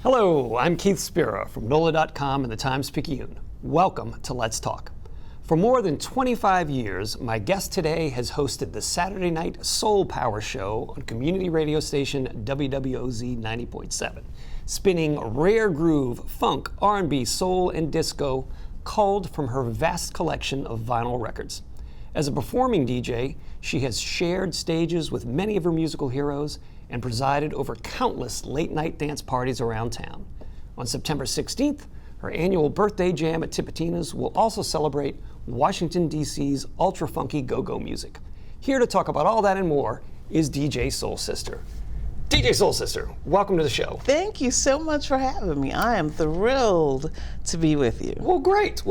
Hello, I'm Keith Spera from NOLA.com and the Times-Picayune. Welcome to Let's Talk. For more than 25 years, my guest today has hosted the Saturday Night Soul Power Show on community radio station WWOZ 90.7, spinning rare groove, funk, R&B, soul, and disco, culled from her vast collection of vinyl records. As a performing DJ, she has shared stages with many of her musical heroes and presided over countless late-night dance parties around town. On September 16th, her annual birthday jam at Tipitina's will also celebrate Washington, D.C.'s ultra-funky go-go music. Here to talk about all that and more is DJ Soul Sister. DJ Soul Sister, welcome to the show. Thank you so much for having me. I am thrilled to be with you. Well, great.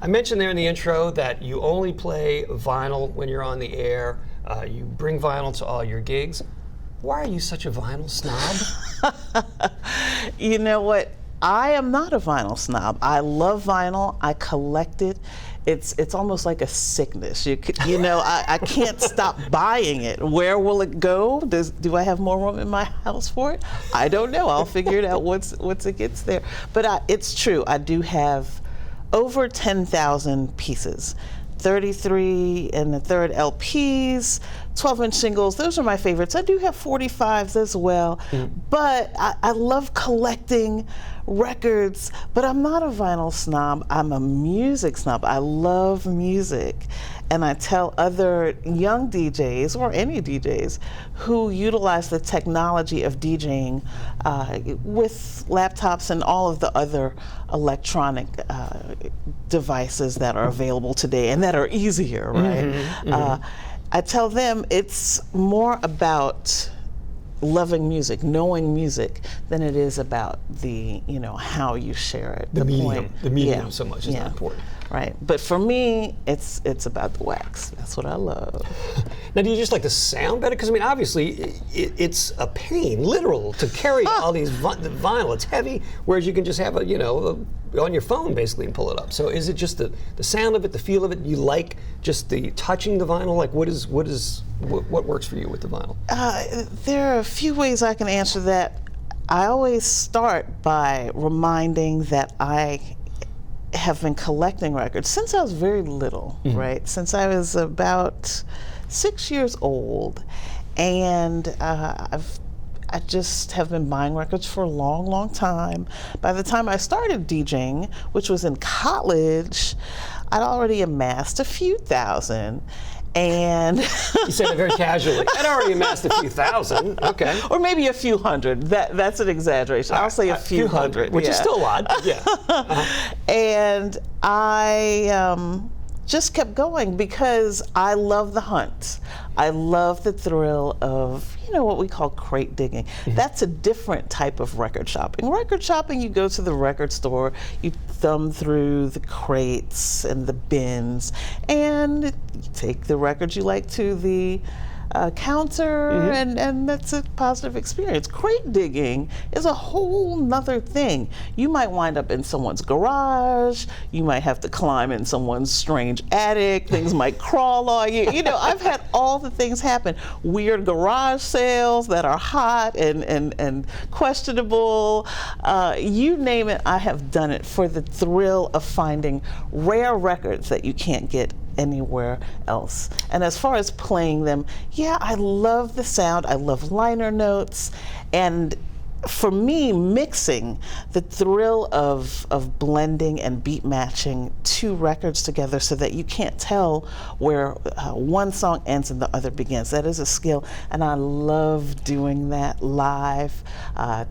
I mentioned there in the intro that you only play vinyl when you're on the air. You bring vinyl to all your gigs. Why are you such a vinyl snob? You know what? I am not a vinyl snob. I love vinyl. I collect it. It's almost like a sickness. I can't stop buying it. Where will it go? Do I have more room in my house for it? I don't know. I'll figure it out once it gets there. But it's true. I do have over 10,000 pieces. 33 and the third LPs, 12-inch singles. Those are my favorites. I do have 45s as well. But I love collecting records, but I'm not a vinyl snob. I'm a music snob. I love music. And I tell other young DJs, or any DJs, who utilize the technology of DJing with laptops and all of the other electronic devices that are available today and that are easier, right? I tell them it's more about loving music, knowing music, than it is about the, how you share it. The medium so much is not important. Right, but for me, it's about the wax. That's what I love. Now, do you just like the sound better? Because, obviously, it's a pain, literal, to carry all these vinyl. It's heavy, whereas you can just have on your phone, basically, and pull it up. So is it just the sound of it, the feel of it? You like just the touching the vinyl? Like, what works for you with the vinyl? There are a few ways I can answer that. I always start by reminding that I have been collecting records since I was very little, right? Since I was about 6 years old. And I just have been buying records for a long, long time. By the time I started DJing, which was in college, I'd already amassed a few thousand. And you said it very casually. I'd already amassed a few thousand. Okay. Or maybe a few hundred. That's an exaggeration. I'll say a few hundred, which is still a lot. Yeah. And I just kept going because I love the hunt. I love the thrill of, what we call crate digging. That's a different type of record shopping. Record shopping, you go to the record store, you thumb through the crates and the bins, and you take the records you like to the counter, and that's a positive experience. Crate digging is a whole nother thing. You might wind up in someone's garage, you might have to climb in someone's strange attic, things might crawl on you. I've had all the things happen. Weird garage sales that are hot and questionable. You name it, I have done it for the thrill of finding rare records that you can't get anywhere else. And as far as playing them, I love the sound. I love liner notes. And for me, mixing, the thrill of blending and beat matching two records together so that you can't tell where one song ends and the other begins. That is a skill, and I love doing that live. I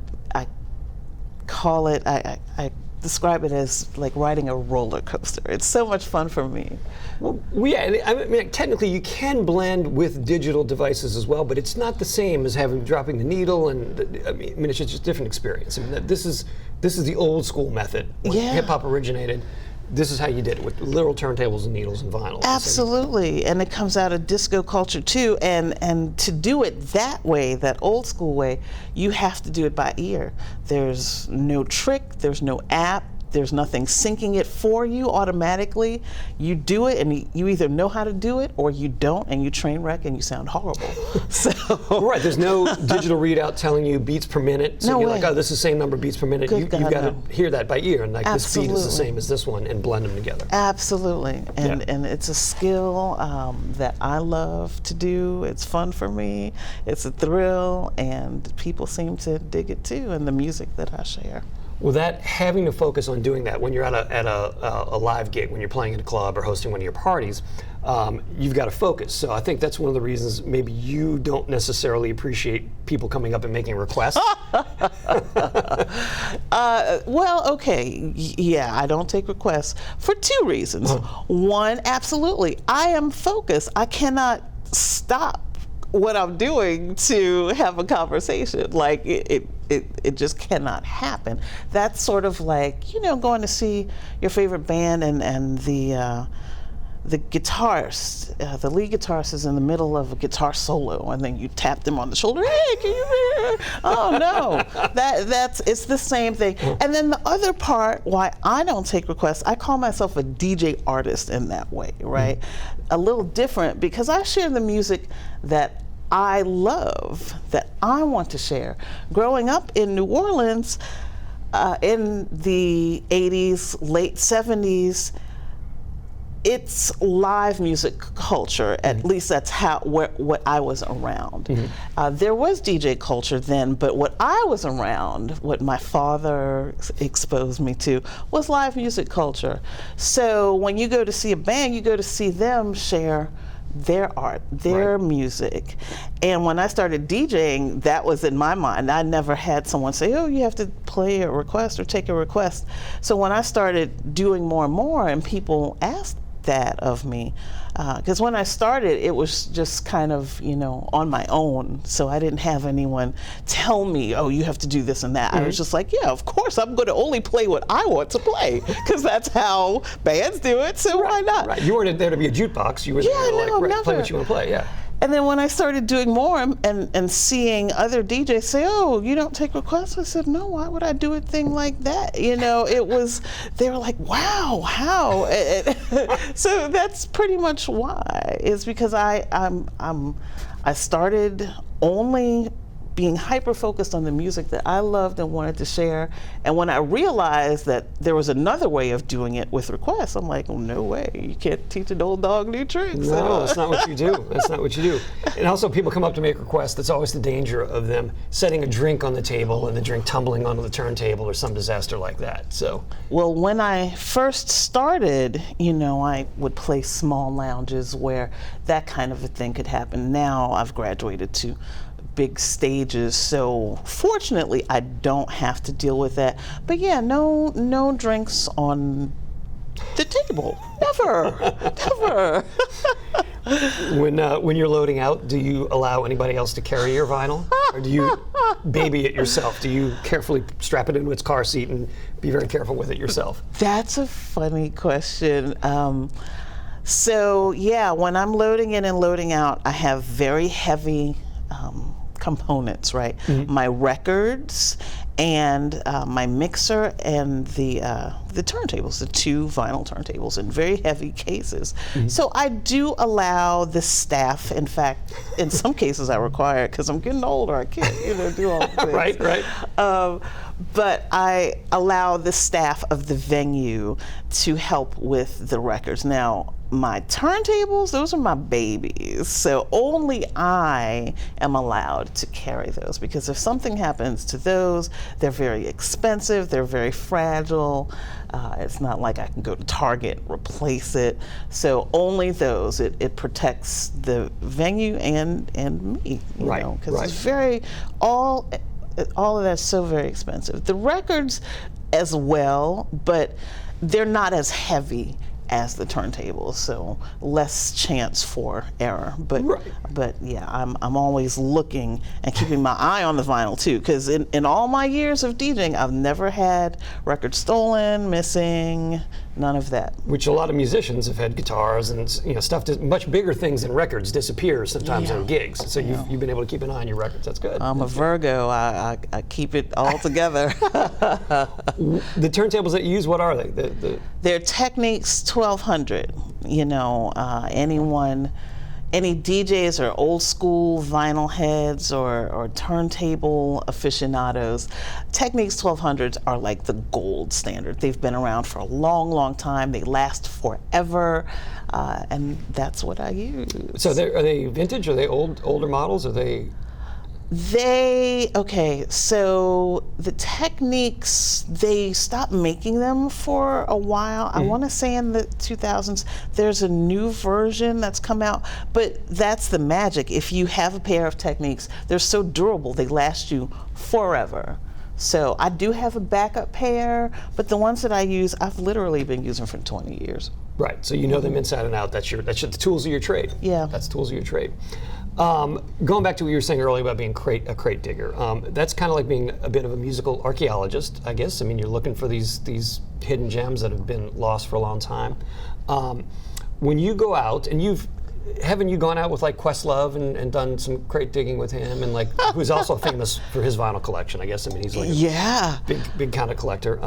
call it, I describe it as like riding a roller coaster. It's so much fun for me. Well, technically you can blend with digital devices as well, but it's not the same as dropping the needle, and it's just a different experience. This is the old school method. When hip hop originated, this is how you did it, with literal turntables and needles and vinyl. Absolutely, and it comes out of disco culture too, and to do it that way, that old school way, you have to do it by ear. There's no trick, there's no app, there's nothing syncing it for you automatically. You do it, and you either know how to do it or you don't, and you train wreck and you sound horrible. So right, there's no digital readout telling you beats per minute. So No you're way. like, oh, this is the same number of beats per minute. You've got to hear that by ear, and like this beat is the same as this one, and blend them together. Absolutely, and it's a skill that I love to do. It's fun for me. It's a thrill, and people seem to dig it too, and the music that I share. Well, that having to focus on doing that when you're at a live gig, when you're playing in a club or hosting one of your parties, you've got to focus. So I think that's one of the reasons maybe you don't necessarily appreciate people coming up and making requests. Well, okay, yeah, I don't take requests for two reasons. One, absolutely, I am focused. I cannot stop what I'm doing to have a conversation. Like it just cannot happen. That's sort of like, you know, going to see your favorite band and the guitarist, the lead guitarist is in the middle of a guitar solo, and then you tap them on the shoulder. Hey, can you hear? Oh no, it's the same thing. And then the other part, why I don't take requests, I call myself a DJ artist in that way, right? A little different because I share the music that I love, that I want to share. Growing up in New Orleans in the 80s, late 70s, it's live music culture. At least that's what I was around. There was DJ culture then, but what I was around, what my father exposed me to, was live music culture. So when you go to see a band, you go to see them share their art, their music. And when I started DJing, that was in my mind. I never had someone say, oh, you have to play a request or take a request. So when I started doing more and more, and people asked that of me, because when I started, it was just kind of, you know, on my own. So I didn't have anyone tell me, oh, you have to do this and that. I was just like, yeah, of course, I'm going to only play what I want to play, because that's how bands do it, so why not? Right, you weren't there to be a jukebox. You were there to play what you want to play, yeah. And then when I started doing more and seeing other DJs say, oh, you don't take requests, I said, no, why would I do a thing like that? You know, they were like, wow, how? So that's pretty much why. It's because I started only being hyper-focused on the music that I loved and wanted to share. And when I realized that there was another way of doing it with requests, I'm like, oh, no way. You can't teach an old dog new tricks. No, that's not what you do. That's not what you do. And also, people come up to make requests. That's always the danger of them setting a drink on the table and the drink tumbling onto the turntable or some disaster like that. So, well, when I first started, you know, I would play small lounges where that kind of a thing could happen. Now I've graduated to big stages, so fortunately I don't have to deal with that. But yeah, no drinks on the table. Never. When you're loading out, do you allow anybody else to carry your vinyl, or do you baby it yourself? Do you carefully strap it into its car seat and be very careful with it yourself? That's a funny question. So yeah, when I'm loading in and loading out, I have very heavy components, right? My records and my mixer and the turntables, the two vinyl turntables in very heavy cases. So I do allow the staff, in fact, in some cases I require it because I'm getting older, I can't, you know, do all the things. Right. But I allow the staff of the venue to help with the records. Now, my turntables, those are my babies. So only I am allowed to carry those, because if something happens to those, they're very expensive, they're very fragile. It's not like I can go to Target and replace it. So only those. It protects the venue and me, you know, because it's very, all of that's so very expensive. The records as well, but they're not as heavy as the turntables, so less chance for error. But yeah, I'm always looking and keeping my eye on the vinyl too, because in all my years of DJing, I've never had records stolen, missing, none of that. Which a lot of musicians have had guitars and stuff, much bigger things than records disappear sometimes on gigs. So you've been able to keep an eye on your records. That's good. I'm a Virgo. I keep it all together. The turntables that you use, what are they? They're Technics 1200. Any DJs or old school vinyl heads or turntable aficionados, Technics 1200s are like the gold standard. They've been around for a long, long time. They last forever, and that's what I use. So are they vintage? Are they older models? Are they? So the Technics, they stopped making them for a while. I want to say in the 2000s. There's a new version that's come out, but that's the magic. If you have a pair of Technics, they're so durable, they last you forever. So I do have a backup pair, but the ones that I use, I've literally been using for 20 years. Right, so you know them inside and out. That's the tools of your trade. Yeah. That's the tools of your trade. Going back to what you were saying earlier about being a crate digger, that's kind of like being a bit of a musical archaeologist, I guess. I mean, you're looking for these hidden gems that have been lost for a long time. When you go out, and haven't you gone out with like Questlove and done some crate digging with him, and like who's also famous for his vinyl collection, I guess. I mean, he's like a big kind of collector.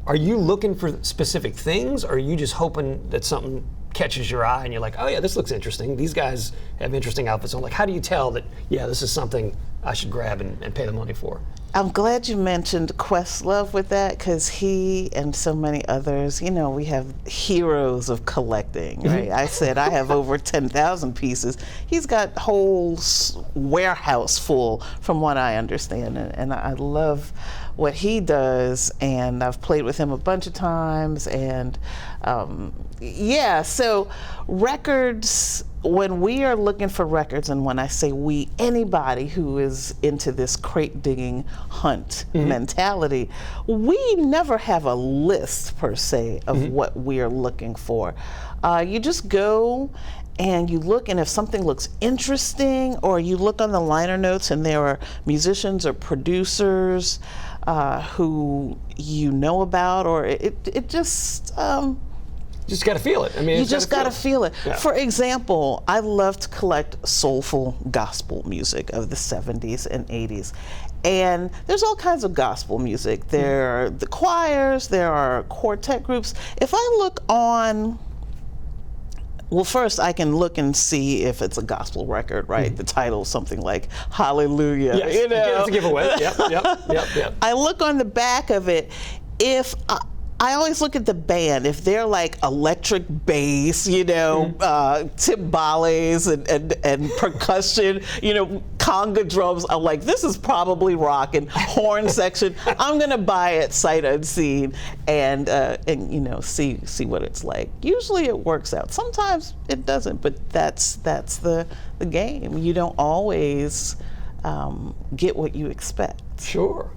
Are you looking for specific things, or are you just hoping that something catches your eye and you're like, oh yeah, this looks interesting. These guys have interesting outfits on. Like, how do you tell that, yeah, this is something I should grab and pay the money for? I'm glad you mentioned Questlove with that, because he and so many others, we have heroes of collecting, right? I said I have over 10,000 pieces. He's got whole warehouse full, from what I understand, and I love what he does, and I've played with him a bunch of times, and so records, when we are looking for records, and when I say we, anybody who is into this crate digging hunt mentality, we never have a list per se of what we are looking for. You just go and you look, and if something looks interesting, or you look on the liner notes and there are musicians or producers who you know about, or it just... You just got to feel it. I mean, you just got to feel it. Yeah. For example, I love to collect soulful gospel music of the 70s and 80s. And there's all kinds of gospel music. There are the choirs, there are quartet groups. If I look on, well, first I can look and see if it's a gospel record, right? The title is something like Hallelujah. Yes, it's a giveaway. Yep. I look on the back of it. I always look at the band. If they're like electric bass, timbales and percussion, conga drums, I'm like, this is probably rock. And horn section, I'm gonna buy it sight unseen and see what it's like. Usually it works out. Sometimes it doesn't, but that's the game. You don't always get what you expect. Sure.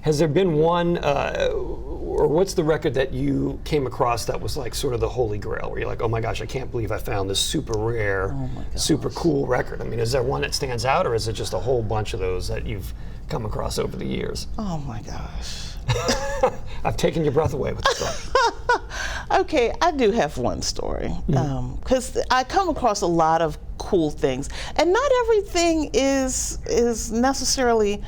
Has there been one, or what's the record that you came across that was like sort of the holy grail, where you're like, oh my gosh, I can't believe I found this super rare, super cool record? I mean, is there one that stands out, or is it just a whole bunch of those that you've come across over the years? Oh my gosh. I've taken your breath away with the story. Okay, I do have one story, because I come across a lot of cool things, and not everything is necessarily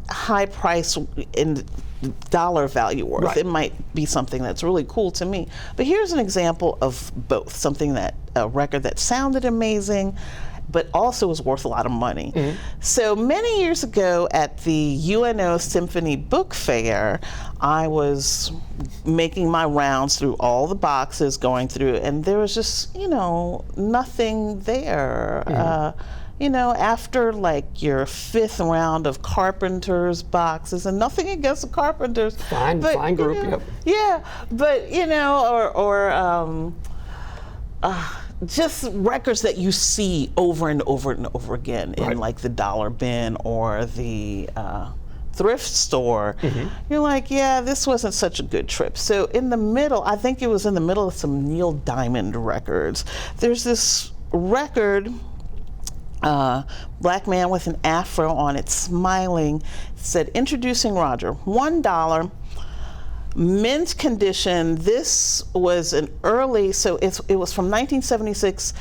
high price in dollar value worth. Right. It might be something that's really cool to me. But here's an example of both. A record that sounded amazing, but also was worth a lot of money. So many years ago at the UNO Symphony Book Fair, I was making my rounds through all the boxes, going through, and there was just, nothing there. After like your 5th round of Carpenter's boxes, and nothing against the Carpenters. Fine group, yep. Yeah, but just records that you see over and over and over again in like the dollar bin or the thrift store. You're like, yeah, this wasn't such a good trip. So in the middle, I think it was in the middle of some Neil Diamond records, there's this record, black man with an afro on it, smiling, said, "Introducing Roger, $1, mint condition. This was an early, so it was from 1976,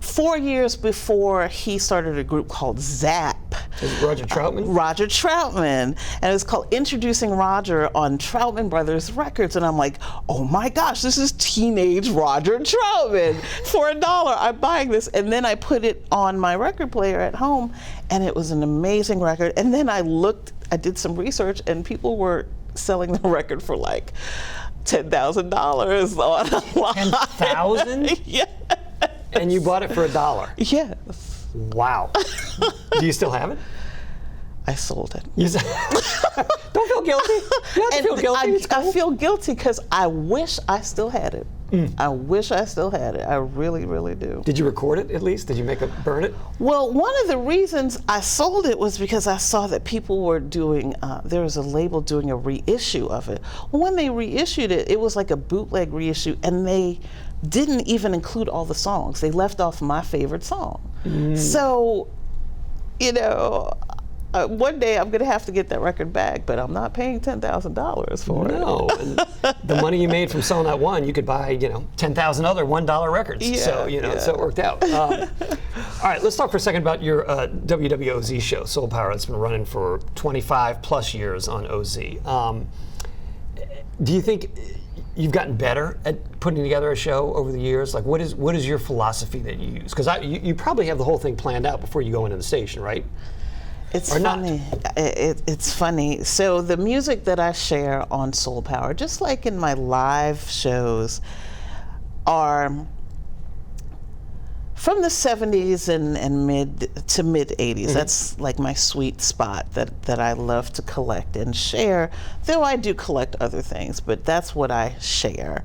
4 years before he started a group called Zap. Is it Roger Troutman? Roger Troutman, and it was called Introducing Roger on Troutman Brothers Records, and I'm like, oh my gosh, this is teenage Roger Troutman. For $1, I'm buying this, and then I put it on my record player at home, and it was an amazing record. And then I did some research, and people were selling the record for like $10,000 online. 10,000? Yeah. And you bought it for $1? Yes. Wow. Do you still have it? I sold it. Don't feel guilty. You don't have to feel guilty. It's cool. I feel guilty because I wish I still had it. I wish I still had it. I really, really do. Did you record it at least? Did you burn it? Well, one of the reasons I sold it was because I saw that people were doing, there was a label doing a reissue of it. Well, when they reissued it, it was like a bootleg reissue, and they didn't even include all the songs. They left off my favorite song. So, you know, one day I'm going to have to get that record back, but I'm not paying $10,000 for it. No, and the money you made from selling that one, you could buy, 10,000 other $1 records. Yeah, so, so it worked out. All right, let's talk for a second about your WWOZ show, Soul Power. It's been running for 25 plus years on OZ. Do you think you've gotten better at putting together a show over the years? Like, what is your philosophy that you use? Because you probably have the whole thing planned out before you go into the station, right? It's funny. It's funny. So the music that I share on Soul Power, just like in my live shows, are from the 70s and mid to mid 80s. That's like my sweet spot that I love to collect and share, though I do collect other things, but that's what I share.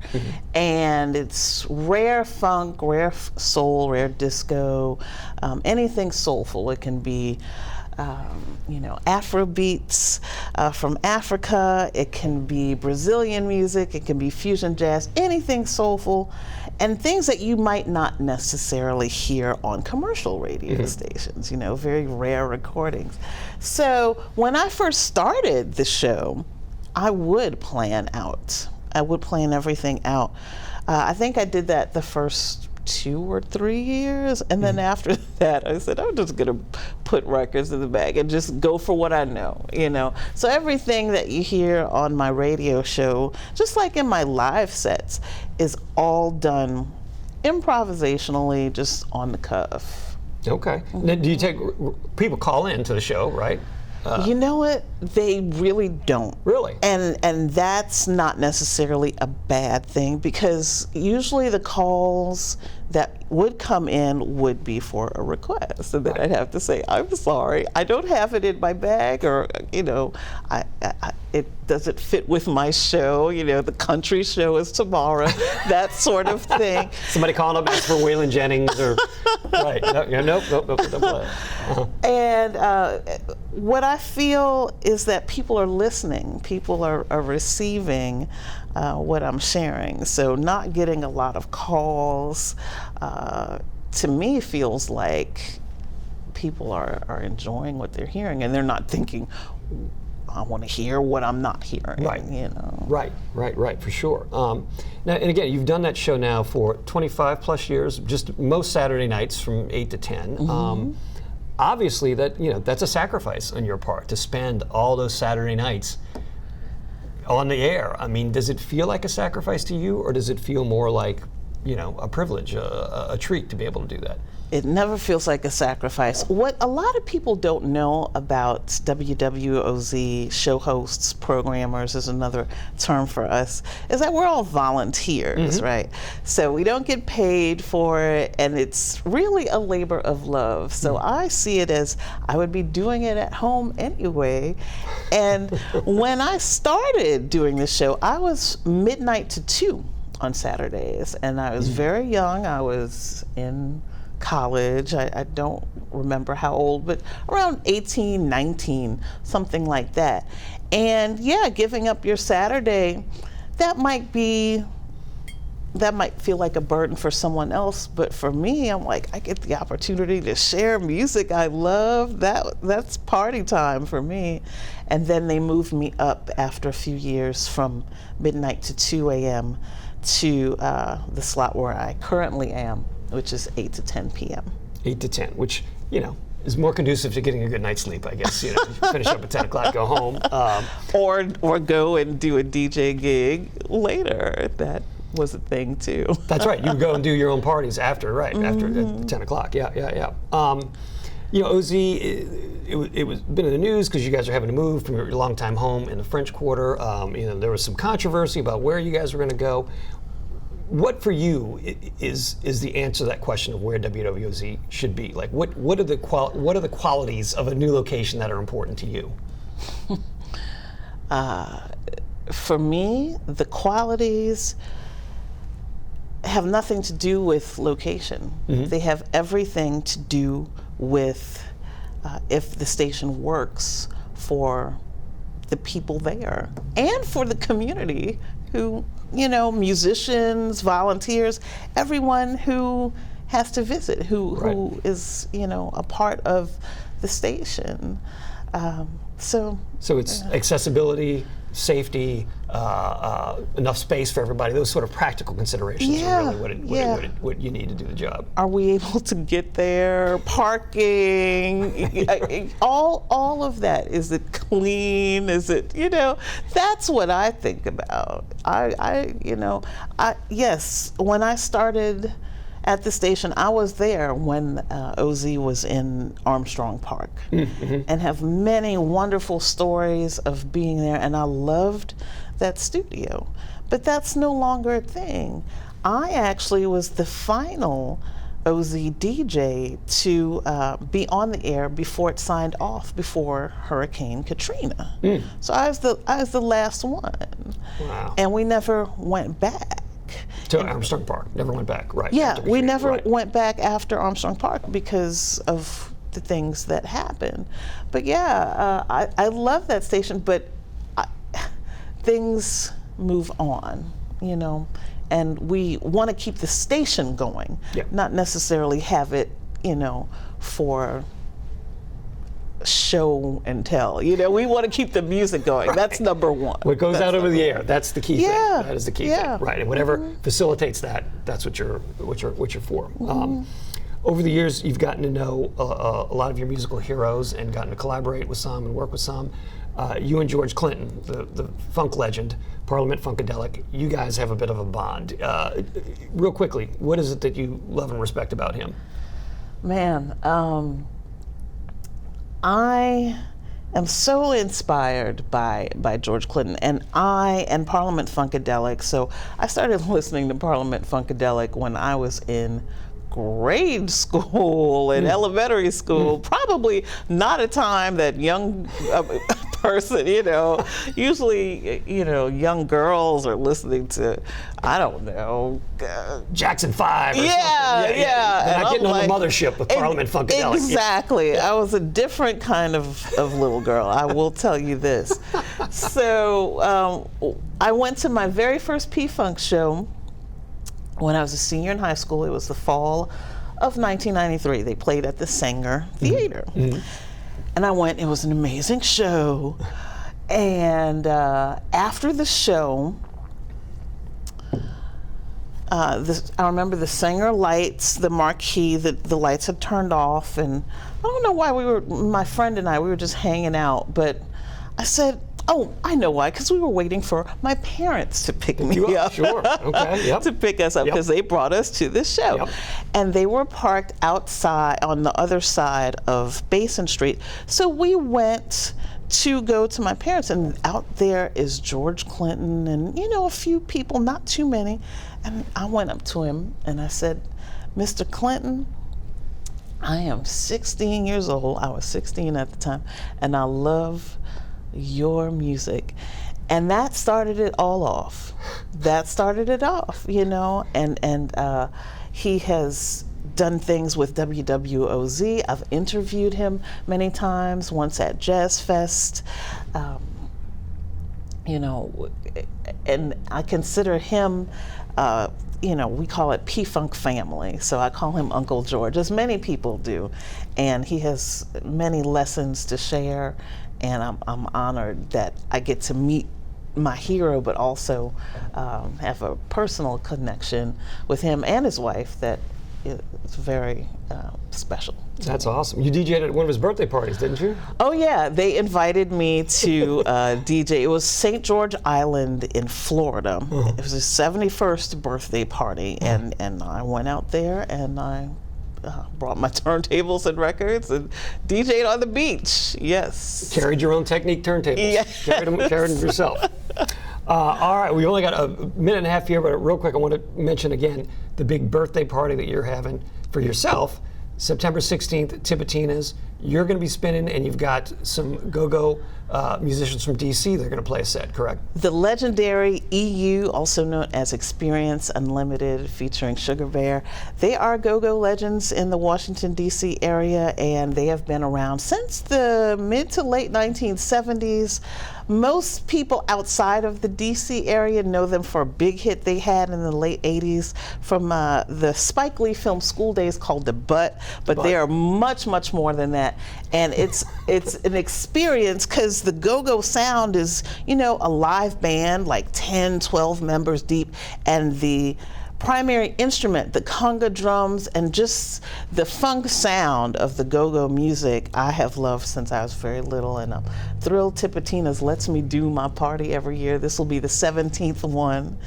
And it's rare funk, rare soul, rare disco, anything soulful. It can be Afro beats from Africa. It can be Brazilian music. It can be fusion jazz, anything soulful, and things that you might not necessarily hear on commercial radio stations, very rare recordings. So when I first started the show, I would plan everything out. I think I did that the first 2 or 3 years, and then after that I said, I'm just gonna put records in the bag and just go for what I know. So everything that you hear on my radio show, just like in my live sets, is all done improvisationally, just on the cuff. Okay. Now, do you take people call in to the show, right? You know what? They really don't. Really? And that's not necessarily a bad thing, because usually the calls that would come in would be for a request, and then I'd have to say, I'm sorry, I don't have it in my bag, or it doesn't fit with my show. The country show is tomorrow, that sort of thing. Somebody calling up asking for Waylon Jennings, or right? Nope. And what I feel is that people are listening, people are receiving what I'm sharing. So not getting a lot of calls, to me, feels like people are enjoying what they're hearing, and they're not thinking, I want to hear what I'm not hearing. Right. Right, for sure. Now, and again, you've done that show now for 25 plus years, just most Saturday nights from 8 to 10. Obviously, that's a sacrifice on your part to spend all those Saturday nights on the air. I mean, does it feel like a sacrifice to you, or does it feel more like, a privilege, a treat to be able to do that? It never feels like a sacrifice. What a lot of people don't know about WWOZ show hosts, programmers is another term for us, is that we're all volunteers, right? So we don't get paid for it, and it's really a labor of love. So I see it as I would be doing it at home anyway. And when I started doing the show, I was midnight to 2 on Saturdays, and I was very young. I was in college. I don't remember how old, but around 18, 19, something like that. And yeah, giving up your Saturday, that might be that might feel like a burden for someone else, but for me, I'm like, I get the opportunity to share music I love. That's party time for me. And then they moved me up after a few years from midnight to 2 a.m. to the slot where I currently am, which is 8 to 10 p.m. 8 to 10, which, is more conducive to getting a good night's sleep, I guess. You finish up at 10 o'clock, go home. Or go and do a DJ gig later. That was a thing too. That's right. You go and do your own parties after, right? After 10 o'clock. Yeah. OZ, it was been in the news because you guys are having to move from your longtime home in the French Quarter. There was some controversy about where you guys were going to go. What for you is the answer to that question of where WWOZ should be? Like, what are the qualities of a new location that are important to you? For me, the qualities have nothing to do with location. Mm-hmm. They have everything to do with if the station works for the people there and for the community who, musicians, volunteers, everyone who has to visit, who is, a part of the station. So it's accessibility, safety, enough space for everybody. Those sort of practical considerations are really what you need to do the job. Are we able to get there? Parking, all of that. Is it clean? Is it, that's what I think about. Yes, when I started at the station, I was there when OZ was in Armstrong Park, and have many wonderful stories of being there, and I loved that studio. But that's no longer a thing. I actually was the final OZ DJ to be on the air before it signed off before Hurricane Katrina. So I was the last one. Wow. And we never went back. To Armstrong Park, never went back, right? Yeah, we never went back after Armstrong Park because of the things that happened. But yeah, I love that station, but things move on, and we want to keep the station going, not necessarily have it, for show and tell. We want to keep the music going. Right. That's number one. What goes out over the air, that's the key thing. That is the key thing. Right. And whatever facilitates that, that's what you're for. Over the years, you've gotten to know a lot of your musical heroes and gotten to collaborate with some and work with some. You and George Clinton, the funk legend, Parliament Funkadelic, you guys have a bit of a bond. Real quickly, what is it that you love and respect about him? Man, I am so inspired by George Clinton, and Parliament Funkadelic. So I started listening to Parliament Funkadelic when I was in grade school and elementary school. Probably not a time that young person, usually, young girls are listening to, I don't know, Jackson 5 or something. Yeah. They're not getting on the mothership with Parliament Funkadelic. Exactly. I was a different kind of little girl, I will tell you this. So I went to my very first P-Funk show when I was a senior in high school. It was the fall of 1993. They played at the Sanger Theater. And I went. It was an amazing show. And after the show, I remember the Sanger lights, the marquee, the lights had turned off. And I don't know why my friend and I, we were just hanging out. But I said, oh, I know why, because we were waiting for my parents to pick me up. Sure, okay, yep. To pick us up, because they brought us to this show. Yep. And they were parked outside on the other side of Basin Street. So we went to go to my parents, and out there is George Clinton and, a few people, not too many. And I went up to him and I said, Mr. Clinton, I am 16 years old. I was 16 at the time, and I love your music. And that started it all off. And he has done things with WWOZ. I've interviewed him many times, once at Jazz Fest. you know, and I consider him, you know, we call it P-Funk family. So I call him Uncle George, as many people do. And he has many lessons to share. And I'm honored that I get to meet my hero, but also have a personal connection with him and his wife that is very special. That's awesome. You DJ'd at one of his birthday parties, didn't you? Oh yeah, they invited me to DJ. It was St. George Island in Florida. It was his 71st birthday party, and I went out there and I brought my turntables and records and DJ'd on the beach. Yes. Carried your own Technique turntables. Yes. Carried them yourself. All right, we only got a minute and a half here, but real quick, I want to mention again the big birthday party that you're having for yourself, September 16th, Tipitina's. You're going to be spinning, and you've got some go-go musicians from DC. They're going to play a set, correct? The legendary EU, also known as Experience Unlimited, featuring Sugar Bear. They are go-go legends in the Washington, D.C. area, and they have been around since the mid to late 1970s. Most people outside of the D.C. area know them for a big hit they had in the late 80s from the Spike Lee film School Days called The Butt, but they are much, much more than that. And it's an experience because the go-go sound is, you know, a live band, like 10, 12 members deep, and the primary instrument, the conga drums, and just the funk sound of the go-go music I have loved since I was very little, and I'm thrilled Tipitina's lets me do my party every year. This will be the 17th one,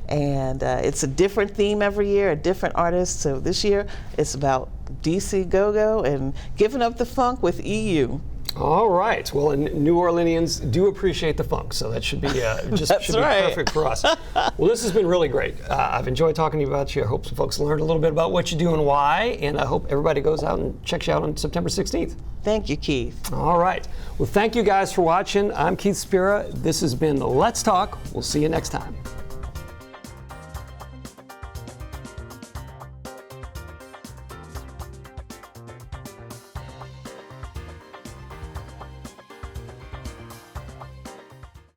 and it's a different theme every year, a different artist. So this year it's about DC go-go and giving up the funk with EU. All right. Well, and New Orleanians do appreciate the funk, so that should be should be perfect for us. Well, this has been really great. I've enjoyed talking to you about you. I hope some folks learned a little bit about what you do and why, and I hope everybody goes out and checks you out on September 16th. Thank you, Keith. All right. Well, thank you guys for watching. I'm Keith Spera. This has been Let's Talk. We'll see you next time.